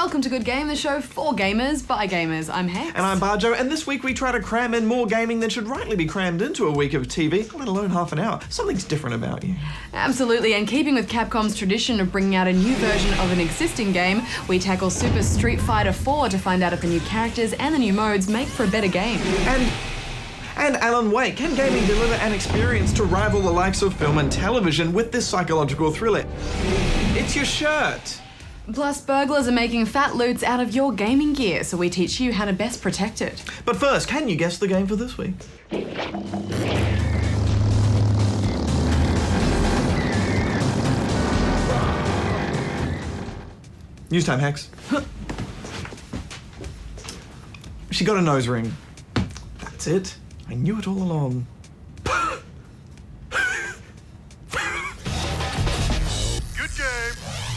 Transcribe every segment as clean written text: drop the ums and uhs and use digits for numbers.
welcome to Good Game, the show for gamers, by gamers. I'm Hex. And I'm Barjo, and this week we try to cram in more gaming than should rightly be crammed into a week of TV, let alone half an hour. Something's different about you. Absolutely, and keeping with Capcom's tradition of bringing out a new version of an existing game, we tackle Super Street Fighter 4 to find out if the new characters and the new modes make for a better game. And Alan Wake, can gaming deliver an experience to rival the likes of film and television with this psychological thriller? It's your shirt! Plus, burglars are making fat loots out of your gaming gear, so we teach you how to best protect it. But first, can you guess the game for this week? News time, Hex. She got a nose ring. That's it. I knew it all along.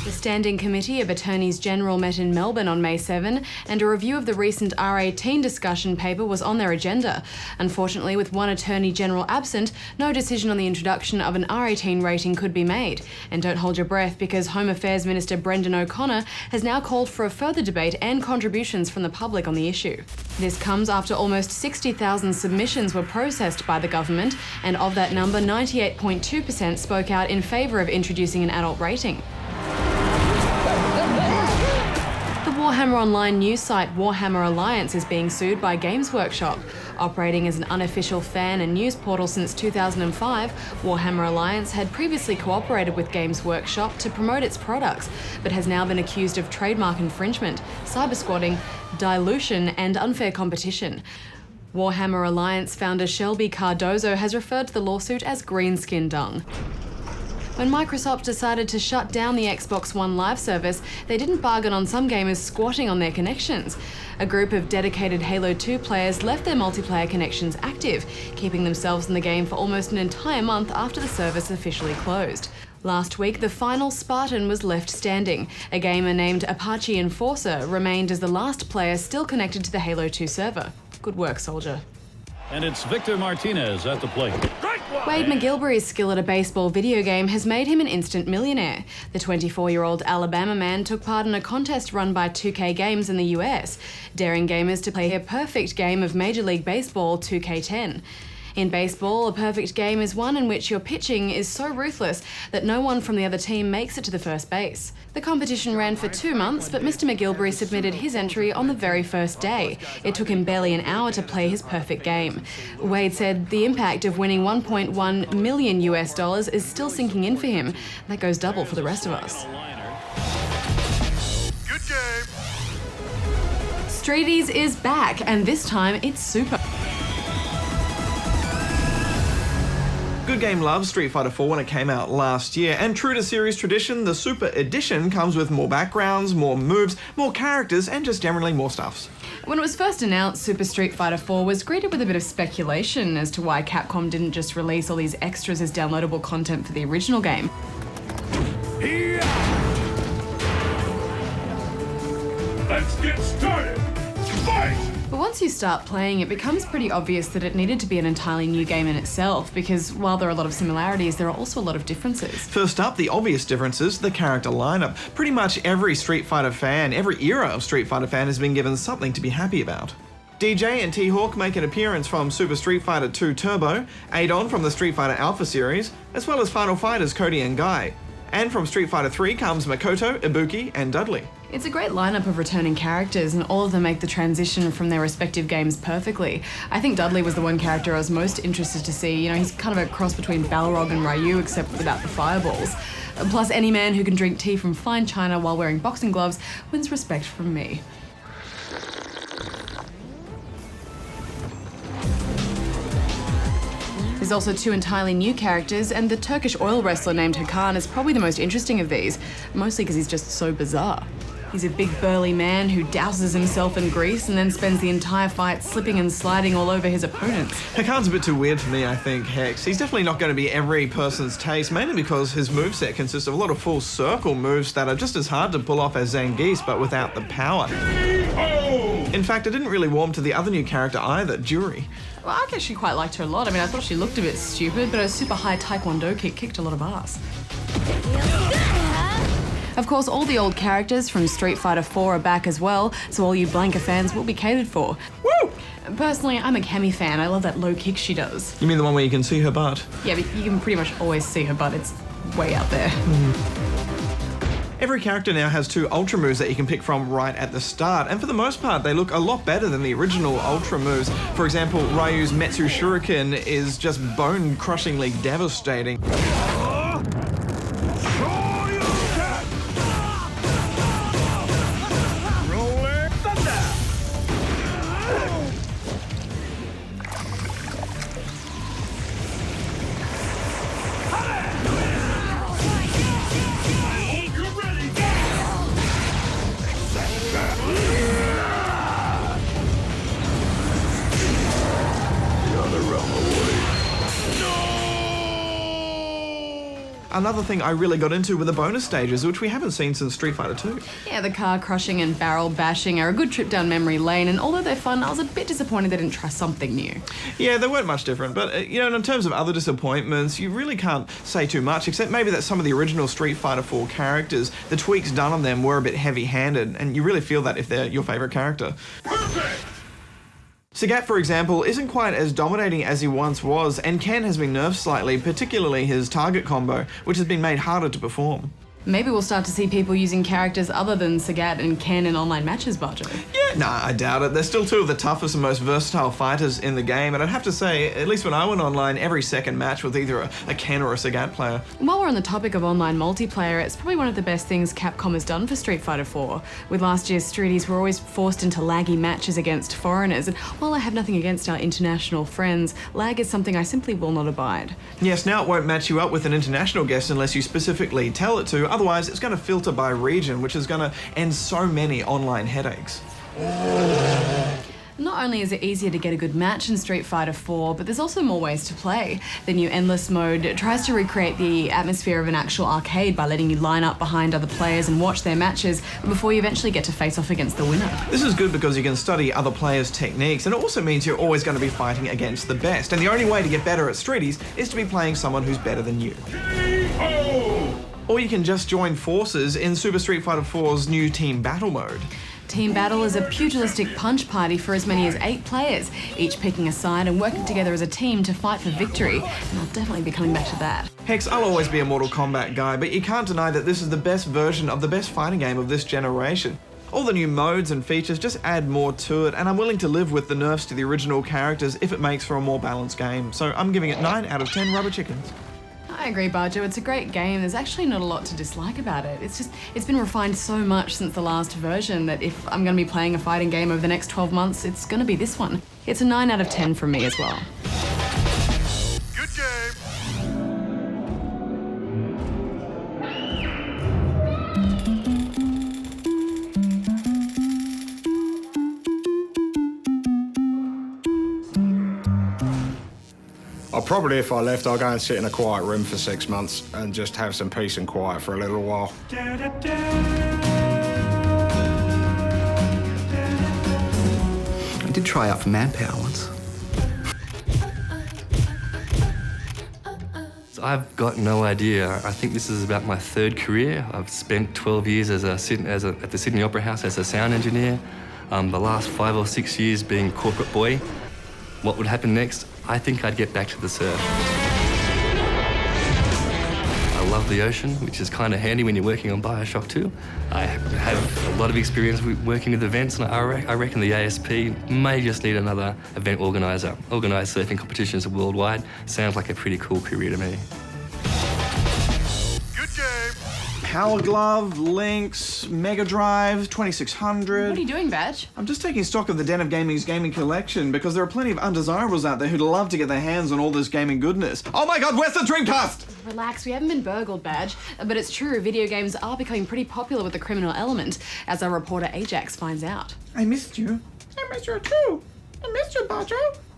The Standing Committee of Attorneys General met in Melbourne on May 7, and a review of the recent R18 discussion paper was on their agenda. Unfortunately, with one Attorney General absent, no decision on the introduction of an R18 rating could be made. And don't hold your breath, because Home Affairs Minister Brendan O'Connor has now called for a further debate and contributions from the public on the issue. This comes after almost 60,000 submissions were processed by the government, and of that number, 98.2% spoke out in favour of introducing an adult rating. Warhammer Online news site Warhammer Alliance is being sued by Games Workshop. Operating as an unofficial fan and news portal since 2005, Warhammer Alliance had previously cooperated with Games Workshop to promote its products, but has now been accused of trademark infringement, cybersquatting, dilution, and unfair competition. Warhammer Alliance founder Shelby Cardozo has referred to the lawsuit as greenskin dung. When Microsoft decided to shut down the Xbox One Live service, they didn't bargain on some gamers squatting on their connections. A group of dedicated Halo 2 players left their multiplayer connections active, keeping themselves in the game for almost an entire month after the service officially closed. Last week, the final Spartan was left standing. A gamer named Apache Enforcer remained as the last player still connected to the Halo 2 server. Good work, soldier. And it's Victor Martinez at the plate. Wade McGilvery's skill at a baseball video game has made him an instant millionaire. The 24-year-old Alabama man took part in a contest run by 2K Games in the US, daring gamers to play a perfect game of Major League Baseball 2K10. In baseball, a perfect game is one in which your pitching is so ruthless that no one from the other team makes it to the first base. The competition ran for 2 months, but Mr. McGilvery submitted his entry on the very first day. It took him barely an hour to play his perfect game. Wade said the impact of winning $1.1 million is still sinking in for him. That goes double for the rest of us. Good game. Streeties is back, and this time it's super. Good Game loves Street Fighter 4 when it came out last year, and true to series tradition, the Super Edition comes with more backgrounds, more moves, more characters, and just generally more stuffs. When it was first announced, Super Street Fighter 4 was greeted with a bit of speculation as to why Capcom didn't just release all these extras as downloadable content for the original game. Let's get started. Fight! But once you start playing, it becomes pretty obvious that it needed to be an entirely new game in itself, because while there are a lot of similarities, there are also a lot of differences. First up, the obvious differences, the character lineup. Pretty much every Street Fighter fan, every era of Street Fighter fan has been given something to be happy about. DJ and T-Hawk make an appearance from Super Street Fighter 2 Turbo, Adon from the Street Fighter Alpha series, as well as Final Fighters Cody and Guy. And from Street Fighter 3 comes Makoto, Ibuki, and Dudley. It's a great lineup of returning characters, and all of them make the transition from their respective games perfectly. I think Dudley was the one character I was most interested to see. You know, he's kind of a cross between Balrog and Ryu, except without the fireballs. Plus, any man who can drink tea from fine china while wearing boxing gloves wins respect from me. There's also 2 entirely new characters, and the Turkish oil wrestler named Hakan is probably the most interesting of these, mostly because he's just so bizarre. He's a big burly man who douses himself in grease and then spends the entire fight slipping and sliding all over his opponents. Hakan's a bit too weird for me, I think, Hex. He's definitely not going to be every person's taste, mainly because his moveset consists of a lot of full circle moves that are just as hard to pull off as Zangief, but without the power. In fact, I didn't really warm to the other new character either, Juri. Well, I actually quite liked her a lot. I mean, I thought she looked a bit stupid, but her super high taekwondo kick kicked a lot of ass. Of course, all the old characters from Street Fighter 4 are back as well, so all you Blanka fans will be catered for. Woo! Personally, I'm a Cammy fan. I love that low kick she does. You mean the one where you can see her butt? Yeah, but you can pretty much always see her butt. It's way out there. Every character now has 2 Ultra moves that you can pick from right at the start, and for the most part they look a lot better than the original Ultra moves. For example, Ryu's Metsu Shuriken is just bone-crushingly devastating. Another thing I really got into were the bonus stages, which we haven't seen since Street Fighter 2. Yeah, the car crushing and barrel bashing are a good trip down memory lane, and although they're fun, I was a bit disappointed they didn't try something new. Yeah, they weren't much different, but in terms of other disappointments, you really can't say too much, except maybe that some of the original Street Fighter 4 characters, the tweaks done on them were a bit heavy-handed, and you really feel that if they're your favourite character. Perfect! Sagat, for example, isn't quite as dominating as he once was, and Ken has been nerfed slightly, particularly his target combo, which has been made harder to perform. Maybe we'll start to see people using characters other than Sagat and Ken in online matches, Barjo. Yeah, nah, I doubt it. They're still 2 of the toughest and most versatile fighters in the game, and I'd have to say, at least when I went online, every second match was either a Ken or a Sagat player. While we're on the topic of online multiplayer, it's probably one of the best things Capcom has done for Street Fighter 4. With last year's Streeties, we're always forced into laggy matches against foreigners, and while I have nothing against our international friends, lag is something I simply will not abide. Yes, now it won't match you up with an international guest unless you specifically tell it to, otherwise it's going to filter by region, which is going to end so many online headaches. Not only is it easier to get a good match in Street Fighter 4, but there's also more ways to play. The new Endless mode tries to recreate the atmosphere of an actual arcade by letting you line up behind other players and watch their matches before you eventually get to face off against the winner. This is good because you can study other players' techniques, and it also means you're always going to be fighting against the best, and the only way to get better at Streeties is to be playing someone who's better than you. K.O. Or you can just join forces in Super Street Fighter 4's new Team Battle mode. Team Battle is a pugilistic punch party for as many as 8 players, each picking a side and working together as a team to fight for victory, and I'll definitely be coming back to that. Hex, I'll always be a Mortal Kombat guy, but you can't deny that this is the best version of the best fighting game of this generation. All the new modes and features just add more to it, and I'm willing to live with the nerfs to the original characters if it makes for a more balanced game, so I'm giving it 9 out of 10 rubber chickens. I agree, Barjo. It's a great game. There's actually not a lot to dislike about it. It's been refined so much since the last version that if I'm going to be playing a fighting game over the next 12 months, it's going to be this one. It's a 9 out of 10 from me as well. Good game. Probably if I left, I'll go and sit in a quiet room for 6 months and just have some peace and quiet for a little while. I did try out for Manpower once. I've got no idea. I think this is about my 3rd career. I've spent 12 years at the Sydney Opera House as a sound engineer. The last 5 or 6 years being corporate boy. What would happen next? I think I'd get back to the surf. I love the ocean, which is kind of handy when you're working on Bioshock 2. I have a lot of experience working with events, and I reckon the ASP may just need another event organiser. Organise surfing competitions worldwide. Sounds like a pretty cool career to me. Good game. Power Glove, Lynx, Mega Drive, 2600. What are you doing, Badge? I'm just taking stock of the Den of Gaming's gaming collection because there are plenty of undesirables out there who'd love to get their hands on all this gaming goodness. Oh my god, where's the Dreamcast? Relax, we haven't been burgled, Badge. But it's true, video games are becoming pretty popular with the criminal element, as our reporter Ajax finds out. I missed you. I missed you too. I missed you, Bajo.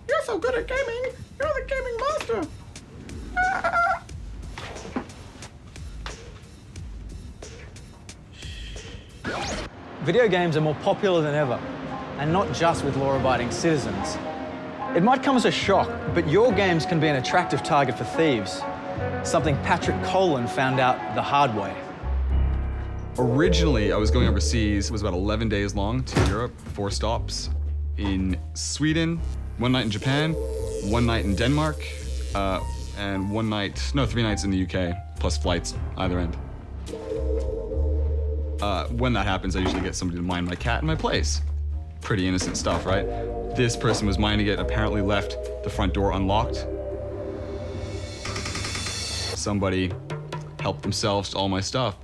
You're so good at gaming. You're the gaming master. Video games are more popular than ever, and not just with law-abiding citizens. It might come as a shock, but your games can be an attractive target for thieves, something Patrick Colin found out the hard way. Originally, I was going overseas. It was about 11 days long to Europe, 4 stops in Sweden, 1 night in Japan, 1 night in Denmark, and 3 nights in the UK, plus flights either end. When that happens, I usually get somebody to mind my cat in my place. Pretty innocent stuff, right? This person was minding it, apparently left the front door unlocked. Somebody helped themselves to all my stuff.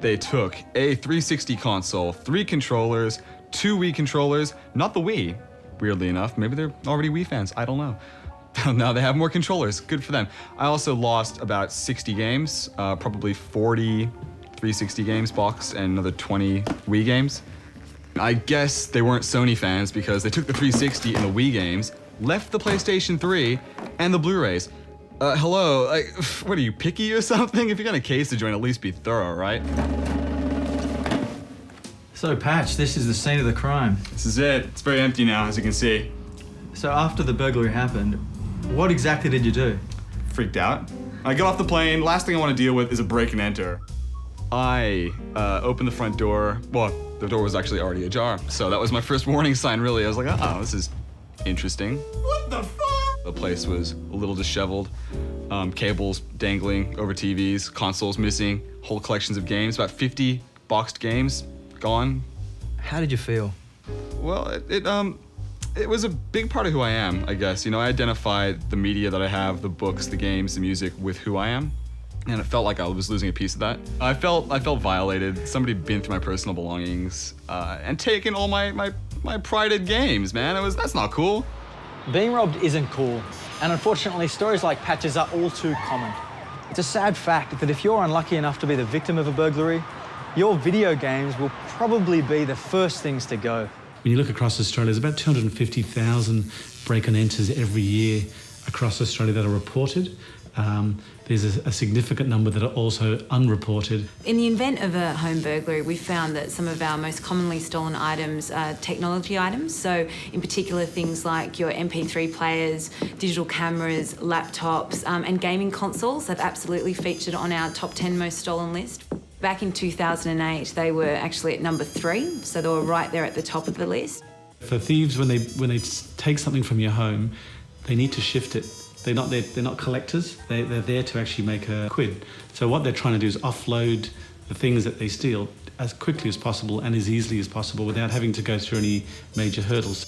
They took a 360 console, 3 controllers, 2 Wii controllers, not the Wii, weirdly enough. Maybe they're already Wii fans, I don't know. Now they have more controllers, good for them. I also lost about 60 games, probably 40 360 games boxed and another 20 Wii games. I guess they weren't Sony fans because they took the 360 and the Wii games, left the PlayStation 3 and the Blu-rays. Hello, what are you, picky or something? If you're gonna case the joint, at least be thorough, right? So, Patch, this is the scene of the crime. This is it. It's very empty now, as you can see. So after the burglary happened, what exactly did you do? Freaked out. I got off the plane. Last thing I want to deal with is a break and enter. I opened the front door. Well, the door was actually already ajar, so that was my first warning sign, really. I was like, oh, this is interesting. What the fuck? The place was a little disheveled. Cables dangling over TVs, consoles missing, whole collections of games, about 50 boxed games gone. How did you feel? Well, it was a big part of who I am, I guess. You know, I identify the media that I have, the books, the games, the music with who I am. And it felt like I was losing a piece of that. I felt violated. Somebody had been through my personal belongings and taken all my prided games, man. That's not cool. Being robbed isn't cool. And unfortunately, stories like Patch's are all too common. It's a sad fact that if you're unlucky enough to be the victim of a burglary, your video games will probably be the first things to go. When you look across Australia, there's about 250,000 break and enters every year across Australia that are reported. There's a significant number that are also unreported. In the event of a home burglary, we found that some of our most commonly stolen items are technology items. So in particular, things like your MP3 players, digital cameras, laptops, and gaming consoles have absolutely featured on our top 10 most stolen list. Back in 2008, they were actually at number 3, so they were right there at the top of the list. For thieves, when they take something from your home, they need to shift it. They're not collectors. They're there to actually make a quid. So what they're trying to do is offload the things that they steal as quickly as possible and as easily as possible without having to go through any major hurdles.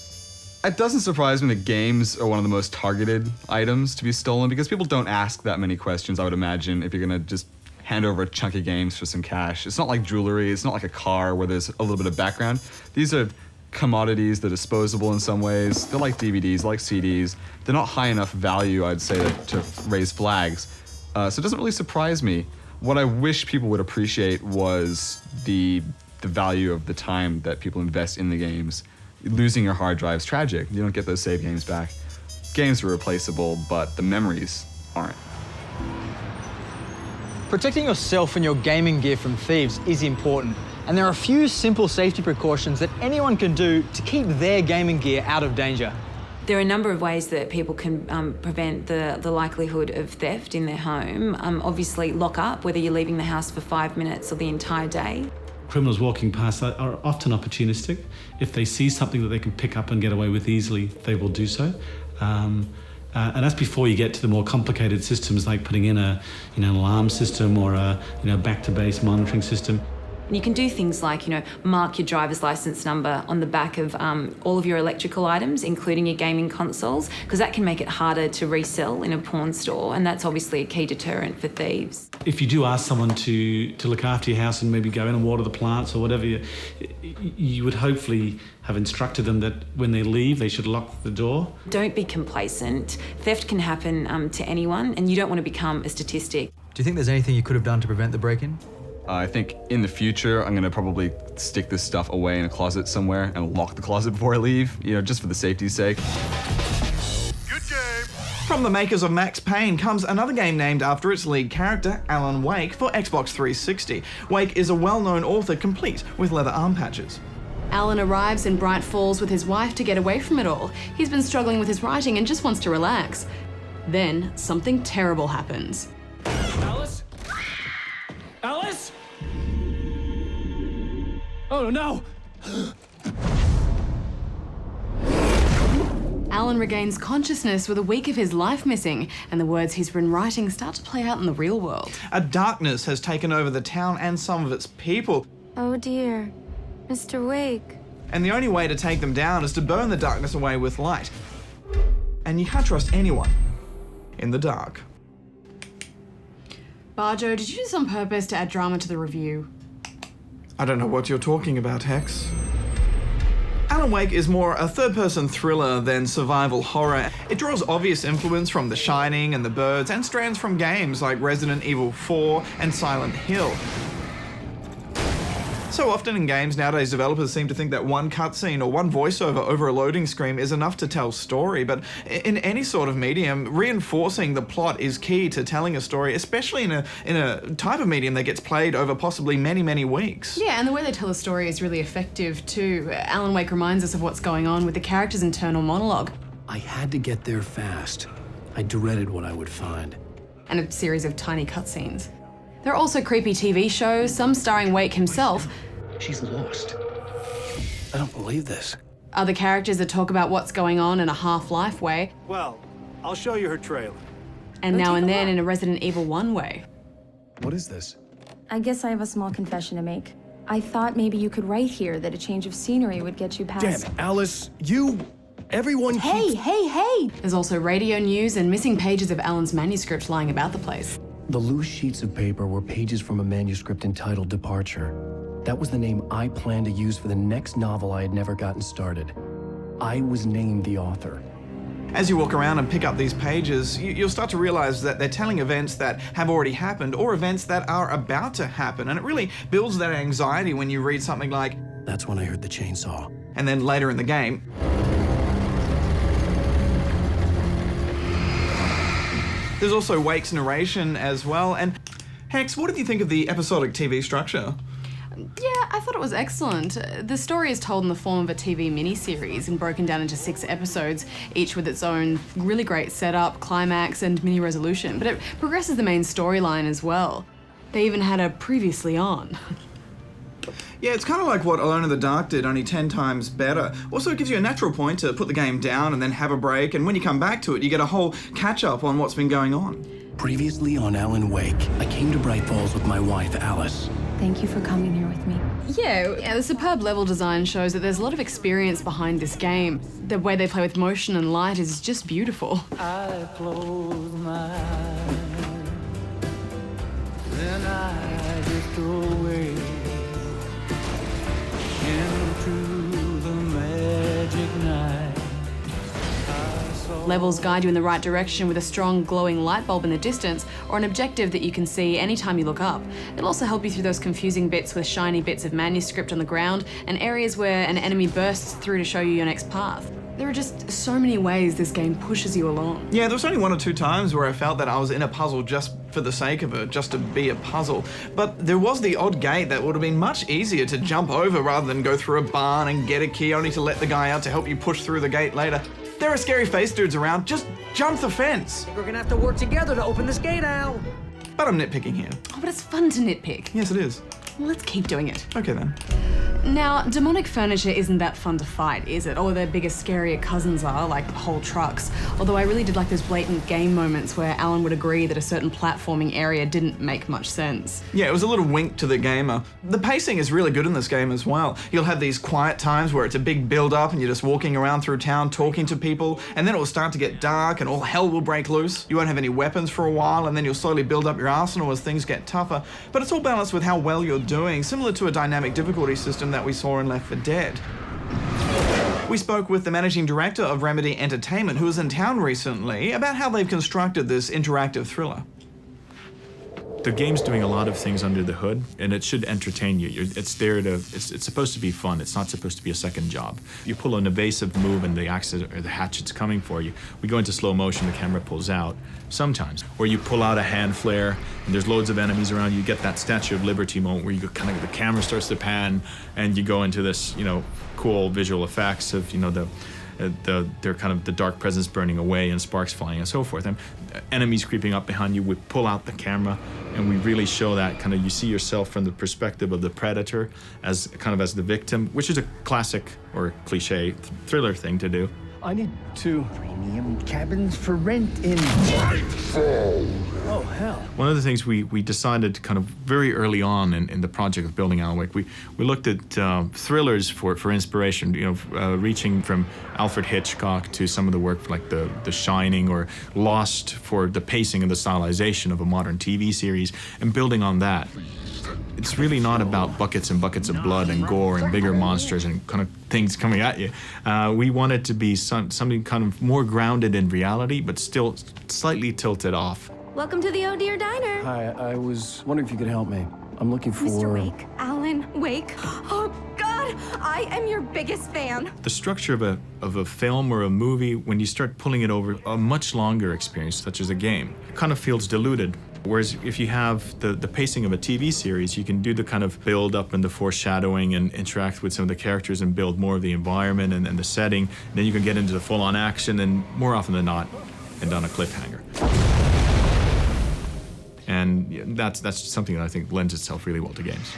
It doesn't surprise me that games are one of the most targeted items to be stolen because people don't ask that many questions, I would imagine, if you're gonna just hand over a chunk of games for some cash. It's not like jewelry, it's not like a car where there's a little bit of background. These are commodities, they're disposable in some ways. They're like DVDs, like CDs. They're not high enough value, I'd say, to raise flags. So it doesn't really surprise me. What I wish people would appreciate was the value of the time that people invest in the games. Losing your hard drive's tragic. You don't get those save games back. Games are replaceable, but the memories aren't. Protecting yourself and your gaming gear from thieves is important, and there are a few simple safety precautions that anyone can do to keep their gaming gear out of danger. There are a number of ways that people can prevent the likelihood of theft in their home. Obviously, lock up, whether you're leaving the house for 5 minutes or the entire day. Criminals walking past are often opportunistic. If they see something that they can pick up and get away with easily, they will do so. And that's before you get to the more complicated systems like putting in an alarm system or a back-to-base monitoring system. You can do things like, mark your driver's license number on the back of all of your electrical items, including your gaming consoles, because that can make it harder to resell in a pawn store, and that's obviously a key deterrent for thieves. If you do ask someone to look after your house and maybe go in and water the plants or whatever, you would hopefully have instructed them that when they leave, they should lock the door. Don't be complacent. Theft can happen to anyone, and you don't want to become a statistic. Do you think there's anything you could have done to prevent the break-in? I think in the future, I'm gonna probably stick this stuff away in a closet somewhere and lock the closet before I leave, just for the safety's sake. Good game. From the makers of Max Payne comes another game named after its lead character, Alan Wake, for Xbox 360. Wake is a well-known author complete with leather arm patches. Alan arrives in Bright Falls with his wife to get away from it all. He's been struggling with his writing and just wants to relax. Then, something terrible happens. Alice? Alice? Oh, no! Alan regains consciousness with a week of his life missing, and the words he's been writing start to play out in the real world. A darkness has taken over the town and some of its people. Oh dear, Mr. Wake. And the only way to take them down is to burn the darkness away with light. And you can't trust anyone in the dark. Barjo, did you do this on purpose to add drama to the review? I don't know what you're talking about, Hex. Alan Wake is more a third-person thriller than survival horror. It draws obvious influence from The Shining and The Birds and strands from games like Resident Evil 4 and Silent Hill. So often in games nowadays, developers seem to think that one cutscene or one voiceover over a loading screen is enough to tell story, but in any sort of medium, reinforcing the plot is key to telling a story, especially in a type of medium that gets played over possibly many, many weeks. Yeah, and the way they tell a story is really effective too. Alan Wake reminds us of what's going on with the character's internal monologue. I had to get there fast. I dreaded what I would find. And a series of tiny cutscenes. There are also creepy TV shows, some starring Wake himself. She's lost. I don't believe this. Other characters that talk about what's going on in a Half-Life way. Well, I'll show you her trailer. And now and then in a Resident Evil 1 way. What is this? I guess I have a small confession to make. I thought maybe you could write here that a change of scenery would get you past... Damn it, Alice, everyone keeps... Hey! There's also radio news and missing pages of Alan's manuscript lying about the place. The loose sheets of paper were pages from a manuscript entitled Departure. That was the name I planned to use for the next novel I had never gotten started. I was named the author. As you walk around and pick up these pages, you'll start to realize that they're telling events that have already happened or events that are about to happen, and it really builds that anxiety when you read something like... That's when I heard the chainsaw. And then later in the game... There's also Wake's narration as well, and Hex, what did you think of the episodic TV structure? Yeah, I thought it was excellent. The story is told in the form of a TV miniseries and broken down into 6 episodes, each with its own really great setup, climax, and mini resolution, but it progresses the main storyline as well. They even had a previously on. Yeah, it's kind of like what Alone in the Dark did, only 10 times better. Also, it gives you a natural point to put the game down and then have a break, and when you come back to it, you get a whole catch-up on what's been going on. Previously on Alan Wake, I came to Bright Falls with my wife, Alice. Thank you for coming here with me. Yeah, the superb level design shows that there's a lot of experience behind this game. The way they play with motion and light is just beautiful. I close my eyes, then I just go away into the magic night. Levels guide you in the right direction with a strong glowing light bulb in the distance or an objective that you can see anytime you look up. It'll also help you through those confusing bits with shiny bits of manuscript on the ground and areas where an enemy bursts through to show you your next path. There are just so many ways this game pushes you along. Yeah, there was only 1 or 2 times where I felt that I was in a puzzle just for the sake of it, just to be a puzzle. But there was the odd gate that would have been much easier to jump over rather than go through a barn and get a key only to let the guy out to help you push through the gate later. There are scary face dudes around, just jump the fence. We're gonna have to work together to open this gate, Al. But I'm nitpicking here. Oh, but it's fun to nitpick. Yes, it is. Well, let's keep doing it. Okay then. Now, demonic furniture isn't that fun to fight, is it? Or their biggest, scarier cousins are, like whole trucks. Although I really did like those blatant game moments where Alan would agree that a certain platforming area didn't make much sense. Yeah, it was a little wink to the gamer. The pacing is really good in this game as well. You'll have these quiet times where it's a big build-up and you're just walking around through town talking to people, and then it will start to get dark and all hell will break loose. You won't have any weapons for a while, and then you'll slowly build up your arsenal as things get tougher. But it's all balanced with how well you're doing, similar to a dynamic difficulty system that we saw in Left 4 Dead. We spoke with the managing director of Remedy Entertainment, who was in town recently, about how they've constructed this interactive thriller. The game's doing a lot of things under the hood, and it should entertain you. It's there to. It's supposed to be fun. It's not supposed to be a second job. You pull an evasive move, and the axe or the hatchet's coming for you. We go into slow motion. The camera pulls out sometimes, or you pull out a hand flare, and there's loads of enemies around you. You get that Statue of Liberty moment where you go kind of the camera starts to pan, and you go into this cool visual effects of they're kind of the dark presence burning away and sparks flying and so forth. And enemies creeping up behind you, we pull out the camera and we really show that kind of, you see yourself from the perspective of the predator as the victim, which is a classic or cliche thriller thing to do. I need 2 Premium cabins for rent in Oh, hell. One of the things we decided kind of very early on in the project of building Alan Wake, we looked at thrillers for inspiration, reaching from Alfred Hitchcock to some of the work like The Shining or Lost for the pacing and the stylization of a modern TV series, and building on that. It's really not about buckets and buckets of blood and gore and bigger monsters and kind of things coming at you. We wanted to be something kind of more grounded in reality, but still slightly tilted off. Welcome to the Oh Dear Diner. Hi, I was wondering if you could help me. I'm looking for... Mr. Wake. Alan Wake. Oh, God! I am your biggest fan. The structure of a film or a movie, when you start pulling it over a much longer experience, such as a game, it kind of feels diluted. Whereas if you have the pacing of a TV series, you can do the kind of build up and the foreshadowing and interact with some of the characters and build more of the environment and the setting. And then you can get into the full-on action and more often than not, end on a cliffhanger. And that's something that I think lends itself really well to games.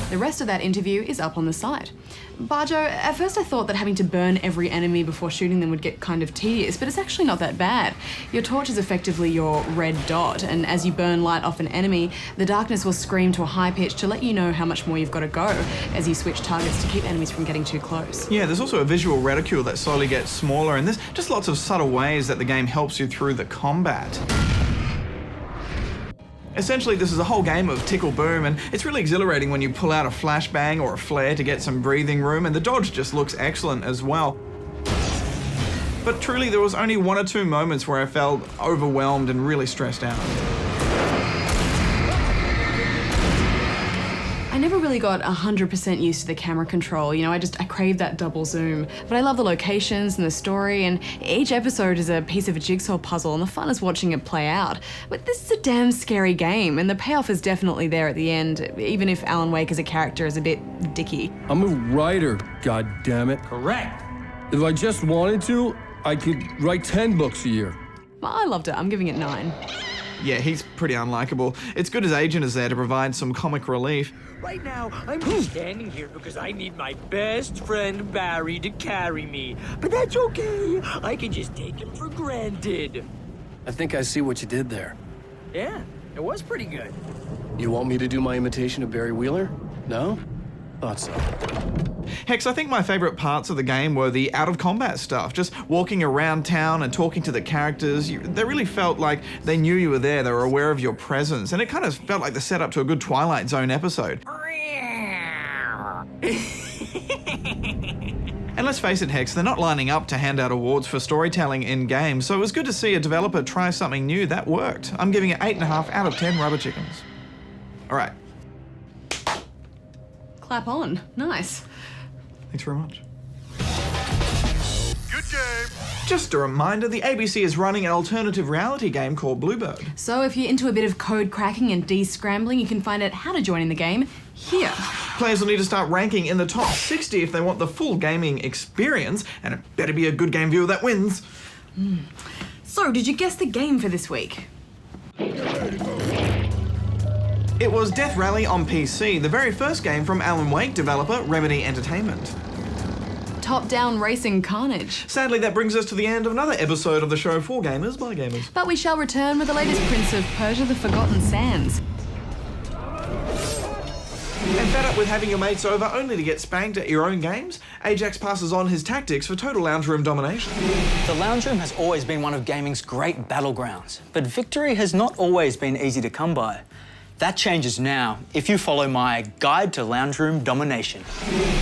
The rest of that interview is up on the site. Barjo, at first I thought that having to burn every enemy before shooting them would get kind of tedious, but it's actually not that bad. Your torch is effectively your red dot, and as you burn light off an enemy, the darkness will scream to a high pitch to let you know how much more you've got to go as you switch targets to keep enemies from getting too close. Yeah, there's also a visual reticule that slowly gets smaller, and there's just lots of subtle ways that the game helps you through the combat. Essentially, this is a whole game of tickle boom, and it's really exhilarating when you pull out a flashbang or a flare to get some breathing room, and the dodge just looks excellent as well. But truly, there was only 1 or 2 moments where I felt overwhelmed and really stressed out. I never really got 100% used to the camera control, I craved that double zoom. But I love the locations and the story, and each episode is a piece of a jigsaw puzzle, and the fun is watching it play out. But this is a damn scary game, and the payoff is definitely there at the end, even if Alan Wake as a character is a bit dicky. I'm a writer, goddammit. Correct. If I just wanted to, I could write 10 books a year. I loved it. I'm giving it 9. Yeah, he's pretty unlikable. It's good his agent is there to provide some comic relief. Right now, I'm just standing here because I need my best friend Barry to carry me. But that's okay. I can just take him for granted. I think I see what you did there. Yeah, it was pretty good. You want me to do my imitation of Barry Wheeler? No? Thought so. Hex, I think my favourite parts of the game were the out-of-combat stuff. Just walking around town and talking to the characters. They really felt like they knew you were there, they were aware of your presence, and it kind of felt like the setup to a good Twilight Zone episode. And let's face it, Hex, they're not lining up to hand out awards for storytelling in-game, so it was good to see a developer try something new that worked. I'm giving it 8.5 out of 10 rubber chickens. All right. Clap on. Nice. Thanks very much. Good game. Just a reminder, the ABC is running an alternative reality game called Bluebird. So if you're into a bit of code cracking and de-scrambling, you can find out how to join in the game here. Players will need to start ranking in the top 60 if they want the full gaming experience, and it better be a good game viewer that wins. So, did you guess the game for this week? It was Death Rally on PC, the very first game from Alan Wake developer Remedy Entertainment. Top-down racing carnage. Sadly, that brings us to the end of another episode of the show for gamers by gamers. But we shall return with the latest Prince of Persia: The Forgotten Sands. And fed up with having your mates over only to get spanked at your own games? Ajax passes on his tactics for total lounge room domination. The lounge room has always been one of gaming's great battlegrounds, but victory has not always been easy to come by. That changes now if you follow my Guide to Lounge Room Domination.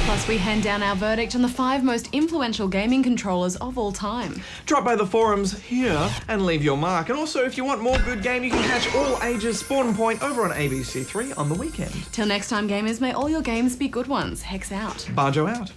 Plus, we hand down our verdict on the 5 most influential gaming controllers of all time. Drop by the forums here and leave your mark. And also, if you want more good game, you can catch All Ages Spawn Point over on ABC3 on the weekend. Till next time, gamers, may all your games be good ones. Hex out. Barjo out.